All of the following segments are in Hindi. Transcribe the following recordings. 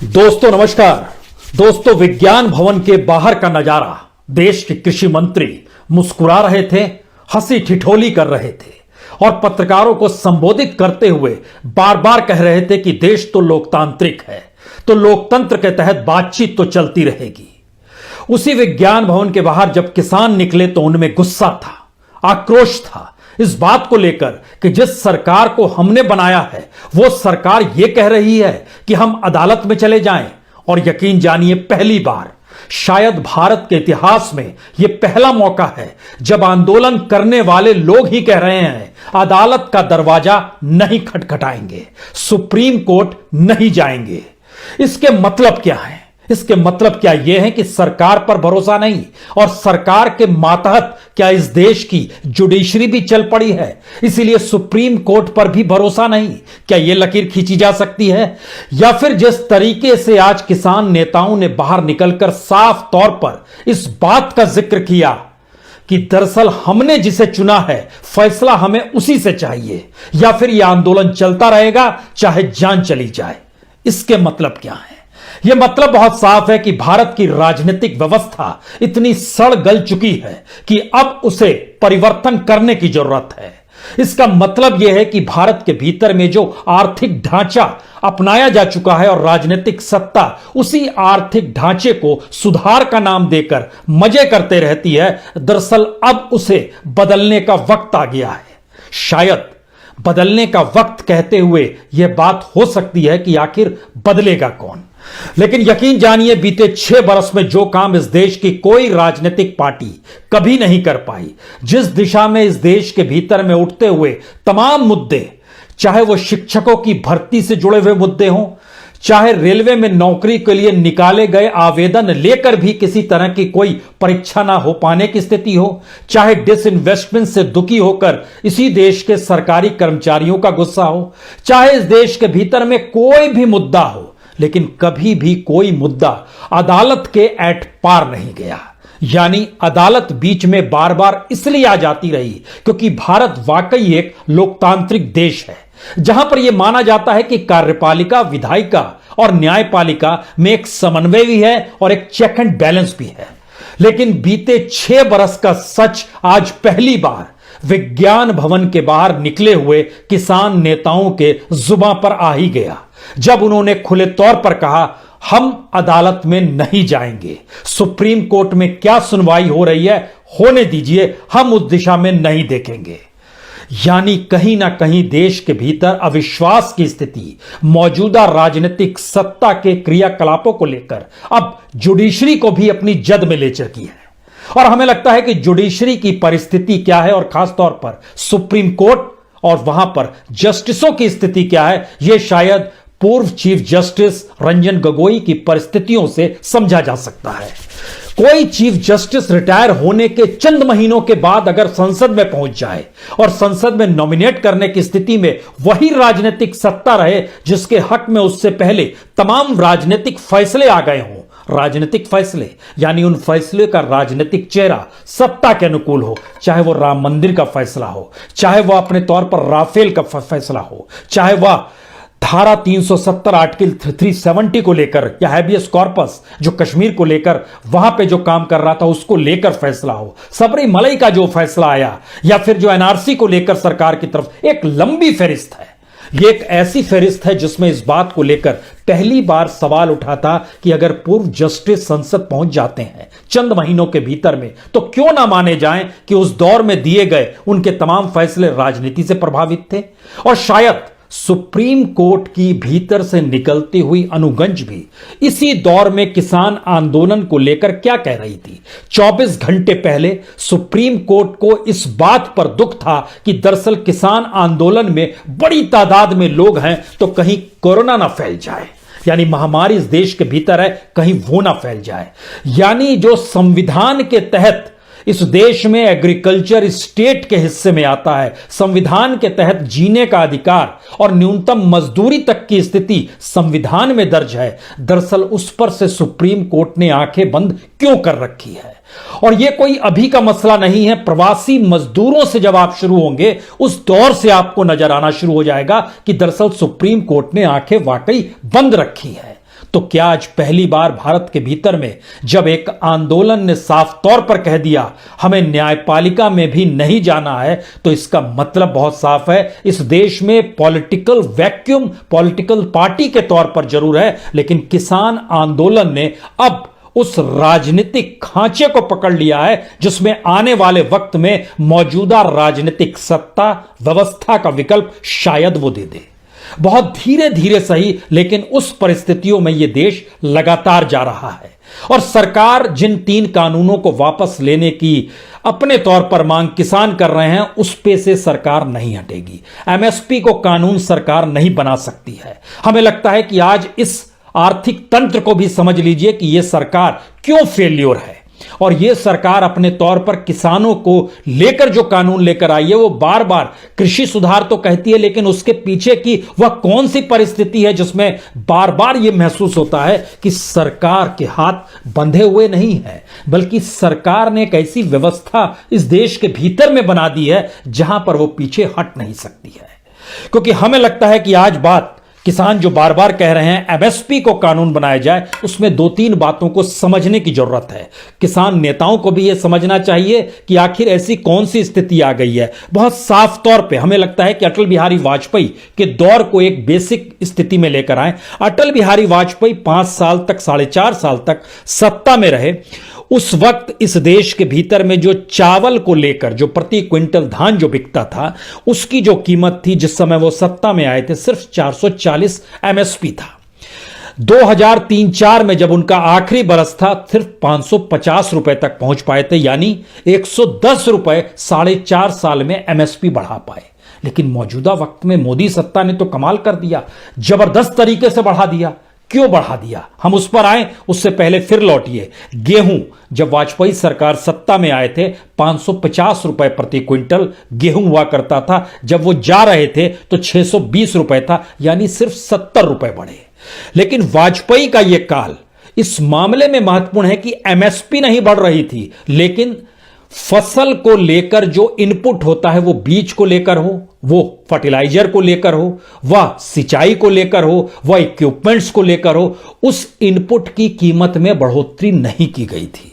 दोस्तों नमस्कार। दोस्तों, विज्ञान भवन के बाहर का नजारा, देश के कृषि मंत्री मुस्कुरा रहे थे, हंसी ठिठोली कर रहे थे और पत्रकारों को संबोधित करते हुए बार बार कह रहे थे कि देश तो लोकतांत्रिक है, तो लोकतंत्र के तहत बातचीत तो चलती रहेगी। उसी विज्ञान भवन के बाहर जब किसान निकले तो उनमें गुस्सा था, आक्रोश था इस बात को लेकर कि जिस सरकार को हमने बनाया है वो सरकार यह कह रही है कि हम अदालत में चले जाएं। और यकीन जानिए, पहली बार शायद भारत के इतिहास में यह पहला मौका है जब आंदोलन करने वाले लोग ही कह रहे हैं अदालत का दरवाजा नहीं खटखटाएंगे, सुप्रीम कोर्ट नहीं जाएंगे। इसके मतलब क्या है? इसके मतलब क्या यह है कि सरकार पर भरोसा नहीं और सरकार के मातहत क्या इस देश की जुडिशरी भी चल पड़ी है, इसीलिए सुप्रीम कोर्ट पर भी भरोसा नहीं? क्या यह लकीर खींची जा सकती है? या फिर जिस तरीके से आज किसान नेताओं ने बाहर निकलकर साफ तौर पर इस बात का जिक्र किया कि दरअसल हमने जिसे चुना है फैसला हमें उसी से चाहिए, या फिर यह आंदोलन चलता रहेगा चाहे जान चली जाए। इसके मतलब क्या है? यह मतलब बहुत साफ है कि भारत की राजनीतिक व्यवस्था इतनी सड़ गल चुकी है कि अब उसे परिवर्तन करने की जरूरत है। इसका मतलब यह है कि भारत के भीतर में जो आर्थिक ढांचा अपनाया जा चुका है और राजनीतिक सत्ता उसी आर्थिक ढांचे को सुधार का नाम देकर मजे करते रहती है, दरअसल अब उसे बदलने का वक्त आ गया है। शायद बदलने का वक्त कहते हुए यह बात हो सकती है कि आखिर बदलेगा कौन। लेकिन यकीन जानिए, बीते 6 बरस में जो काम इस देश की कोई राजनीतिक पार्टी कभी नहीं कर पाई, जिस दिशा में इस देश के भीतर में उठते हुए तमाम मुद्दे, चाहे वो शिक्षकों की भर्ती से जुड़े हुए मुद्दे हों, चाहे रेलवे में नौकरी के लिए निकाले गए आवेदन लेकर भी किसी तरह की कोई परीक्षा ना हो पाने की स्थिति हो, चाहे डिसइन्वेस्टमेंट से दुखी होकर इसी देश के सरकारी कर्मचारियों का गुस्सा हो, चाहे इस देश के भीतर में कोई भी मुद्दा हो, लेकिन कभी भी कोई मुद्दा अदालत के एट पार नहीं गया। यानी अदालत बीच में बार बार इसलिए आ जाती रही क्योंकि भारत वाकई एक लोकतांत्रिक देश है, जहां पर यह माना जाता है कि कार्यपालिका, विधायिका और न्यायपालिका में एक समन्वय भी है और एक चेक एंड बैलेंस भी है। लेकिन बीते 6 बरस का सच आज पहली बार विज्ञान भवन के बाहर निकले हुए किसान नेताओं के जुबान पर आ ही गया, जब उन्होंने खुले तौर पर कहा हम अदालत में नहीं जाएंगे, सुप्रीम कोर्ट में क्या सुनवाई हो रही है होने दीजिए, हम उस दिशा में नहीं देखेंगे। यानी कहीं ना कहीं देश के भीतर अविश्वास की स्थिति मौजूदा राजनीतिक सत्ता के क्रियाकलापों को लेकर अब जुडिशरी को भी अपनी जद में ले चुकी है। और हमें लगता है कि जुडिशरी की परिस्थिति क्या है और खासतौर पर सुप्रीम कोर्ट और वहां पर जस्टिसों की स्थिति क्या है, यह शायद पूर्व चीफ जस्टिस रंजन गोगोई की परिस्थितियों से समझा जा सकता है। कोई चीफ जस्टिस रिटायर होने के चंद महीनों के बाद अगर संसद में पहुंच जाए और संसद में नॉमिनेट करने की स्थिति में वही राजनीतिक सत्ता रहे जिसके हक में उससे पहले तमाम राजनीतिक फैसले आ गए हों, राजनीतिक फैसले यानी उन फैसले का राजनीतिक चेहरा सत्ता के अनुकूल हो, चाहे वो राम मंदिर का फैसला हो, चाहे वह अपने तौर पर राफेल का फैसला हो, चाहे वह धारा 370 आर्टिकल 370 को लेकर या हैबियस कॉर्पस जो कश्मीर को लेकर वहां पे जो काम कर रहा था उसको लेकर फैसला हो, सबरीमलई का जो फैसला आया, या फिर जो एनआरसी को लेकर सरकार की तरफ एक लंबी फहरिस्त है। यह एक ऐसी फहरिस्त है जिसमें इस बात को लेकर पहली बार सवाल उठा था कि अगर पूर्व जस्टिस संसद पहुंच जाते हैं चंद महीनों के भीतर में तो क्यों ना माने जाएं कि उस दौर में दिए गए उनके तमाम फैसले राजनीति से प्रभावित थे। और शायद सुप्रीम कोर्ट की भीतर से निकलती हुई अनुगंज भी इसी दौर में किसान आंदोलन को लेकर क्या कह रही थी। 24 घंटे पहले सुप्रीम कोर्ट को इस बात पर दुख था कि दरअसल किसान आंदोलन में बड़ी तादाद में लोग हैं तो कहीं कोरोना ना फैल जाए, यानी महामारी इस देश के भीतर है, कहीं वो ना फैल जाए। यानी जो संविधान के तहत इस देश में एग्रीकल्चर स्टेट के हिस्से में आता है, संविधान के तहत जीने का अधिकार और न्यूनतम मजदूरी तक की स्थिति संविधान में दर्ज है, दरअसल उस पर से सुप्रीम कोर्ट ने आंखें बंद क्यों कर रखी है। और यह कोई अभी का मसला नहीं है, प्रवासी मजदूरों से जब आप शुरू होंगे उस दौर से आपको नजर आना शुरू हो जाएगा कि दरअसल सुप्रीम कोर्ट ने आंखें वाकई बंद रखी है। तो क्या आज पहली बार भारत के भीतर में जब एक आंदोलन ने साफ तौर पर कह दिया हमें न्यायपालिका में भी नहीं जाना है, तो इसका मतलब बहुत साफ है, इस देश में पॉलिटिकल वैक्यूम पॉलिटिकल पार्टी के तौर पर जरूर है, लेकिन किसान आंदोलन ने अब उस राजनीतिक खांचे को पकड़ लिया है जिसमें आने वाले वक्त में मौजूदा राजनीतिक सत्ता व्यवस्था का विकल्प शायद वो दे दे। बहुत धीरे धीरे सही, लेकिन उस परिस्थितियों में यह देश लगातार जा रहा है। और सरकार जिन 3 कानूनों को वापस लेने की अपने तौर पर मांग किसान कर रहे हैं, उस पे से सरकार नहीं हटेगी। एमएसपी को कानून सरकार नहीं बना सकती है। हमें लगता है कि आज इस आर्थिक तंत्र को भी समझ लीजिए कि यह सरकार क्यों फेल्योर है। और यह सरकार अपने तौर पर किसानों को लेकर जो कानून लेकर आई है, वो बार बार कृषि सुधार तो कहती है, लेकिन उसके पीछे की वह कौन सी परिस्थिति है जिसमें बार बार यह महसूस होता है कि सरकार के हाथ बंधे हुए नहीं है, बल्कि सरकार ने एक ऐसी व्यवस्था इस देश के भीतर में बना दी है जहां पर वो पीछे हट नहीं सकती है। क्योंकि हमें लगता है कि आज बात किसान जो बार बार कह रहे हैं एमएसपी को कानून बनाया जाए, उसमें 2-3 बातों को समझने की जरूरत है। किसान नेताओं को भी यह समझना चाहिए कि आखिर ऐसी कौन सी स्थिति आ गई है। बहुत साफ तौर पे हमें लगता है कि अटल बिहारी वाजपेयी के दौर को एक बेसिक स्थिति में लेकर आए। अटल बिहारी वाजपेयी 5 साल तक 4.5 साल तक सत्ता में रहे। उस वक्त इस देश के भीतर में जो चावल को लेकर जो प्रति क्विंटल धान जो बिकता था, उसकी जो कीमत थी जिस समय वो सत्ता में आए थे, सिर्फ 440 एमएसपी था। 2003-4 में जब उनका आखिरी बरस था, सिर्फ 550 रुपए तक पहुंच पाए थे, यानी 110 रुपए 4.5 साल में एमएसपी बढ़ा पाए। लेकिन मौजूदा वक्त में मोदी सत्ता ने तो कमाल कर दिया, जबरदस्त तरीके से बढ़ा दिया। क्यों बढ़ा दिया, हम उस पर आए, उससे पहले फिर लौटिए। गेहूं, जब वाजपेयी सरकार सत्ता में आए थे 550 रुपए प्रति क्विंटल गेहूं हुआ करता था। जब वो जा रहे थे तो 620 रुपए था, यानी सिर्फ 70 रुपए बढ़े। लेकिन वाजपेयी का यह काल इस मामले में महत्वपूर्ण है कि एमएसपी नहीं बढ़ रही थी, लेकिन फसल को लेकर जो इनपुट होता है, वो बीज को लेकर हो, वो फर्टिलाइजर को लेकर हो, वह सिंचाई को लेकर हो, वह इक्विपमेंट्स को लेकर हो, उस इनपुट की कीमत में बढ़ोतरी नहीं की गई थी।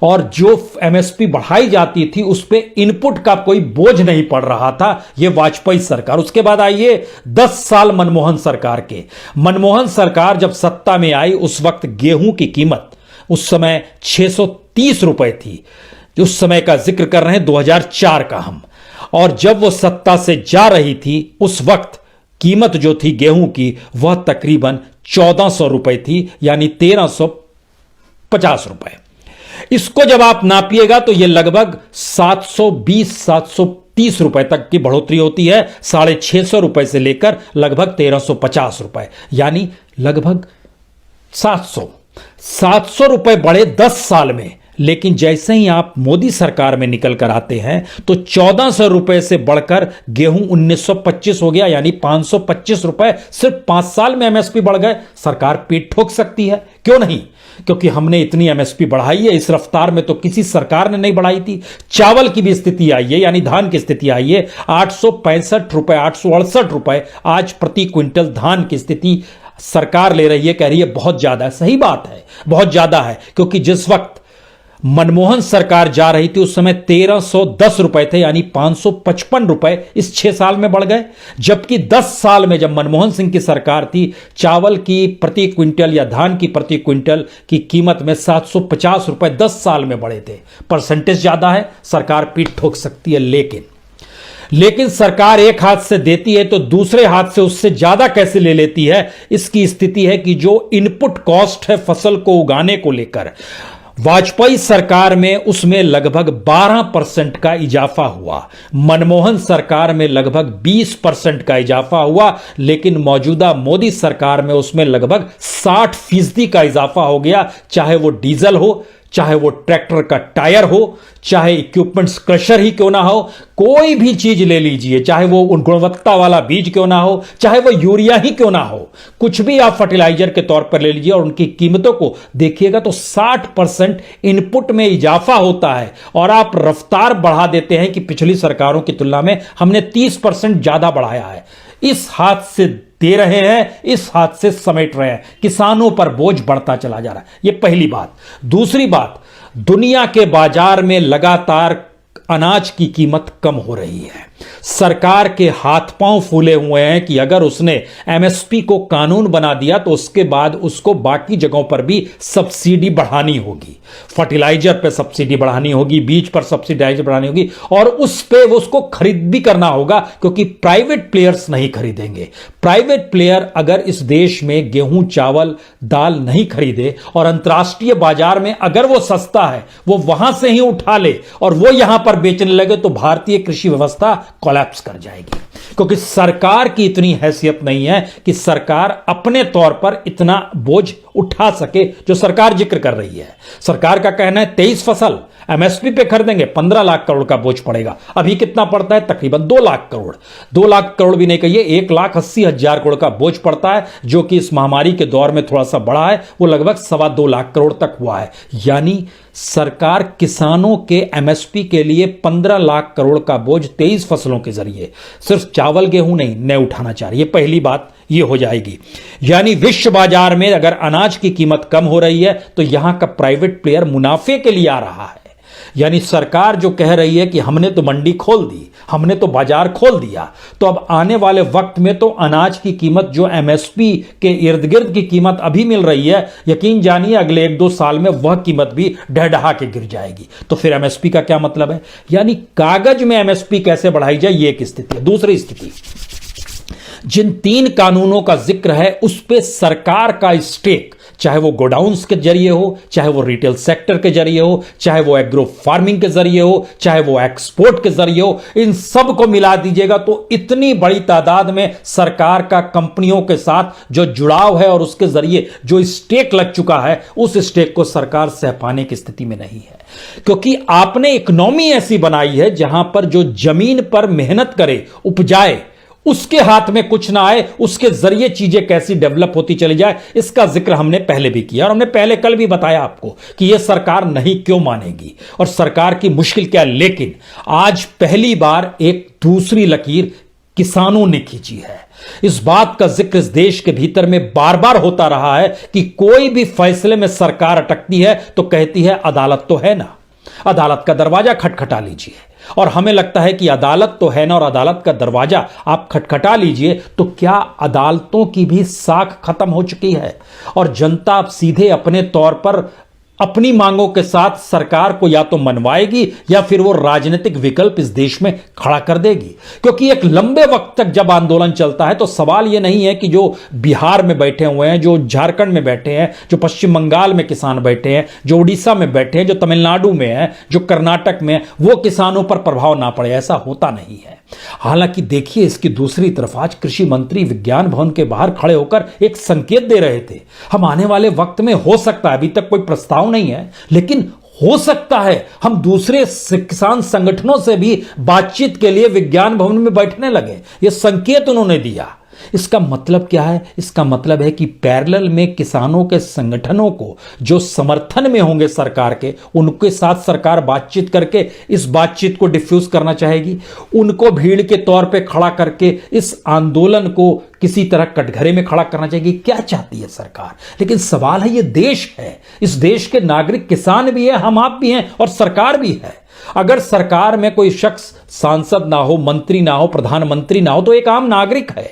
और जो एमएसपी बढ़ाई जाती थी उस पे इनपुट का कोई बोझ नहीं पड़ रहा था। यह वाजपेयी सरकार। उसके बाद आइए 10 साल मनमोहन सरकार के। मनमोहन सरकार जब सत्ता में आई, उस वक्त गेहूं की कीमत उस समय 630 रुपए थी। उस समय का जिक्र कर रहे हैं 2004 का हम। और जब वो सत्ता से जा रही थी, उस वक्त कीमत जो थी गेहूं की वह तकरीबन 1400 रुपए थी, यानी 1350 रुपए। इसको जब आप नापिएगा तो यह लगभग 720-730 रुपए तक की बढ़ोतरी होती है। 650 रुपए से लेकर लगभग 1350 रुपए, यानी लगभग 700 रुपए बढ़े 10 साल में। लेकिन जैसे ही आप मोदी सरकार में निकल कर आते हैं तो 1400 रुपए से बढ़कर गेहूं 1925 हो गया, यानी 525 रुपए सिर्फ 5 साल में एमएसपी बढ़ गए। सरकार पीठ ठोक सकती है, क्यों नहीं? क्योंकि हमने इतनी एमएसपी बढ़ाई है, इस रफ्तार में तो किसी सरकार ने नहीं बढ़ाई थी। चावल की भी स्थिति आई है, यानी धान की स्थिति आई है, 865 रुपए 868 रुपए आज प्रति क्विंटल धान की स्थिति सरकार ले रही है। कह रही है बहुत ज्यादा है। सही बात है, बहुत ज्यादा है, क्योंकि जिस वक्त मनमोहन सरकार जा रही थी उस समय 1310 रुपए थे, यानी 555 रुपए इस 6 साल में बढ़ गए। जबकि 10 साल में जब मनमोहन सिंह की सरकार थी, चावल की प्रति क्विंटल या धान की प्रति क्विंटल की कीमत में 750 रुपए 10 साल में बढ़े थे। परसेंटेज ज्यादा है, सरकार पीठ ठोक सकती है। लेकिन सरकार एक हाथ से देती है तो दूसरे हाथ से उससे ज्यादा कैसे ले लेती है, इसकी स्थिति है कि जो इनपुट कॉस्ट है फसल को उगाने को लेकर, वाजपेयी सरकार में उसमें लगभग 12% का इजाफा हुआ, मनमोहन सरकार में लगभग 20% का इजाफा हुआ, लेकिन मौजूदा मोदी सरकार में उसमें लगभग 60% का इजाफा हो गया। चाहे वो डीजल हो, चाहे वो ट्रैक्टर का टायर हो, चाहे इक्विपमेंट्स क्रशर ही क्यों ना हो, कोई भी चीज ले लीजिए, चाहे वो गुणवत्ता वाला बीज क्यों ना हो, चाहे वो यूरिया ही क्यों ना हो, कुछ भी आप फर्टिलाइजर के तौर पर ले लीजिए और उनकी कीमतों को देखिएगा तो 60% इनपुट में इजाफा होता है। और आप रफ्तार बढ़ा देते हैं कि पिछली सरकारों की तुलना में हमने 30% ज्यादा बढ़ाया है। इस हाथ से दे रहे हैं, इस हाथ से समेट रहे हैं। किसानों पर बोझ बढ़ता चला जा रहा है। यह पहली बात। दूसरी बात, दुनिया के बाजार में लगातार अनाज की कीमत कम हो रही है। सरकार के हाथ पांव फूले हुए हैं कि अगर उसने एमएसपी को कानून बना दिया तो उसके बाद उसको बाकी जगहों पर भी सब्सिडी बढ़ानी होगी। फर्टिलाइजर पे सब्सिडी बढ़ानी होगी, बीज पर सब्सिडाइजर बढ़ानी होगी, और उस पे उसको खरीद भी करना होगा, क्योंकि प्राइवेट प्लेयर्स नहीं खरीदेंगे। प्राइवेट प्लेयर अगर इस देश में गेहूं, चावल, दाल नहीं खरीदे और अंतर्राष्ट्रीय बाजार में अगर वो सस्ता है वो वहां से ही उठा ले और वो यहां पर बेचने लगे तो भारतीय कृषि व्यवस्था कोलैप्स कर जाएगी। क्योंकि सरकार की इतनी हैसियत नहीं है कि सरकार अपने तौर पर इतना बोझ उठा सके जो सरकार जिक्र कर रही है। सरकार का कहना है 23 फसल एमएसपी पे खरीदेंगे, 15 लाख करोड़ का बोझ पड़ेगा। अभी कितना पड़ता है? तकरीबन 2 लाख करोड़। 2 लाख करोड़ भी नहीं कहिए, 1,80,000 करोड़ का बोझ पड़ता है, जो कि इस महामारी के दौर में थोड़ा सा बढ़ा है। वो लगभग 2.25 लाख करोड़ तक हुआ है। यानी सरकार किसानों के एमएसपी के लिए 15 लाख करोड़ का बोझ 23 फसलों के जरिए, सिर्फ चावल गेहूं नहीं उठाना चाह रही है। पहली बात ये हो जाएगी। यानी विश्व बाजार में अगर अनाज की कीमत कम हो रही है तो यहां का प्राइवेट प्लेयर मुनाफे के लिए आ रहा है। यानी सरकार जो कह रही है कि हमने तो मंडी खोल दी, हमने तो बाजार खोल दिया, तो अब आने वाले वक्त में तो अनाज की कीमत जो एमएसपी के इर्द गिर्द की कीमत अभी मिल रही है, यकीन जानिए अगले 1-2 साल में वह कीमत भी ढह के गिर जाएगी। तो फिर एमएसपी का क्या मतलब है? यानी कागज में एमएसपी कैसे बढ़ाई जाए, यह एक स्थिति है। दूसरी स्थिति, जिन 3 कानूनों का जिक्र है उस पे सरकार का स्टेक, चाहे वो गोडाउन्स के जरिए हो, चाहे वो रिटेल सेक्टर के जरिए हो, चाहे वो एग्रो फार्मिंग के जरिए हो, चाहे वो एक्सपोर्ट के जरिए हो, इन सब को मिला दीजिएगा तो इतनी बड़ी तादाद में सरकार का कंपनियों के साथ जो जुड़ाव है और उसके जरिए जो स्टेक लग चुका है, उस स्टेक को सरकार सह पाने की स्थिति में नहीं है। क्योंकि आपने इकोनॉमी ऐसी बनाई है जहां पर जो जमीन पर मेहनत करे, उपजाए, उसके हाथ में कुछ ना आए, उसके जरिए चीजें कैसी डेवलप होती चली जाए, इसका जिक्र हमने पहले भी किया और हमने पहले कल भी बताया आपको कि यह सरकार नहीं क्यों मानेगी और सरकार की मुश्किल क्या है। लेकिन आज पहली बार एक दूसरी लकीर किसानों ने खींची है। इस बात का जिक्र इस देश के भीतर में बार बार होता रहा है कि कोई भी फैसले में सरकार अटकती है तो कहती है अदालत तो है ना, अदालत का दरवाजा खटखटा लीजिए। और हमें लगता है कि अदालत तो है ना और अदालत का दरवाजा आप खटखटा लीजिए, तो क्या अदालतों की भी साख खत्म हो चुकी है और जनता अब सीधे अपने तौर पर अपनी मांगों के साथ सरकार को या तो मनवाएगी या फिर वो राजनीतिक विकल्प इस देश में खड़ा कर देगी। क्योंकि एक लंबे वक्त तक जब आंदोलन चलता है तो सवाल ये नहीं है कि जो बिहार में बैठे हुए हैं, जो झारखंड में बैठे हैं, जो पश्चिम बंगाल में किसान बैठे हैं, जो उड़ीसा में बैठे हैं, जो तमिलनाडु में है, जो कर्नाटक में, वो किसानों पर प्रभाव ना पड़े, ऐसा होता नहीं है। हालांकि देखिए इसकी दूसरी तरफ आज कृषि मंत्री विज्ञान भवन के बाहर खड़े होकर एक संकेत दे रहे थे, हम आने वाले वक्त में हो सकता है, अभी तक कोई प्रस्ताव नहीं है, लेकिन हो सकता है हम दूसरे किसान संगठनों से भी बातचीत के लिए विज्ञान भवन में बैठने लगे। यह संकेत उन्होंने दिया। इसका मतलब क्या है? इसका मतलब है कि पैरेलल में किसानों के संगठनों को जो समर्थन में होंगे सरकार के, उनके साथ सरकार बातचीत करके इस बातचीत को डिफ्यूज करना चाहेगी, उनको भीड़ के तौर पे खड़ा करके इस आंदोलन को किसी तरह कटघरे में खड़ा करना चाहेगी। क्या चाहती है सरकार? लेकिन सवाल है, ये देश है, इस देश के नागरिक किसान भी है, हम आप भी हैं और सरकार भी है। अगर सरकार में कोई शख्स सांसद ना हो, मंत्री ना हो, प्रधानमंत्री ना हो, तो एक आम नागरिक है।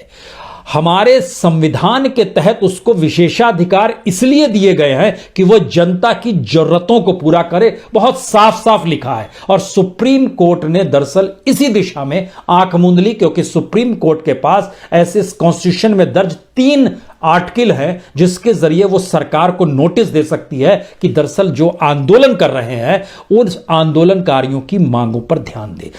हमारे संविधान के तहत उसको विशेषाधिकार इसलिए दिए गए हैं कि वह जनता की जरूरतों को पूरा करे, बहुत साफ साफ लिखा है। और सुप्रीम कोर्ट ने दरअसल इसी दिशा में आंख मूंद ली, क्योंकि सुप्रीम कोर्ट के पास ऐसे कॉन्स्टिट्यूशन में दर्ज 3 आर्टिकल है जिसके जरिए वो सरकार को नोटिस दे सकती है कि दरअसल जो आंदोलन कर रहे हैं उन आंदोलनकारियों की मांगों पर ध्यान दे।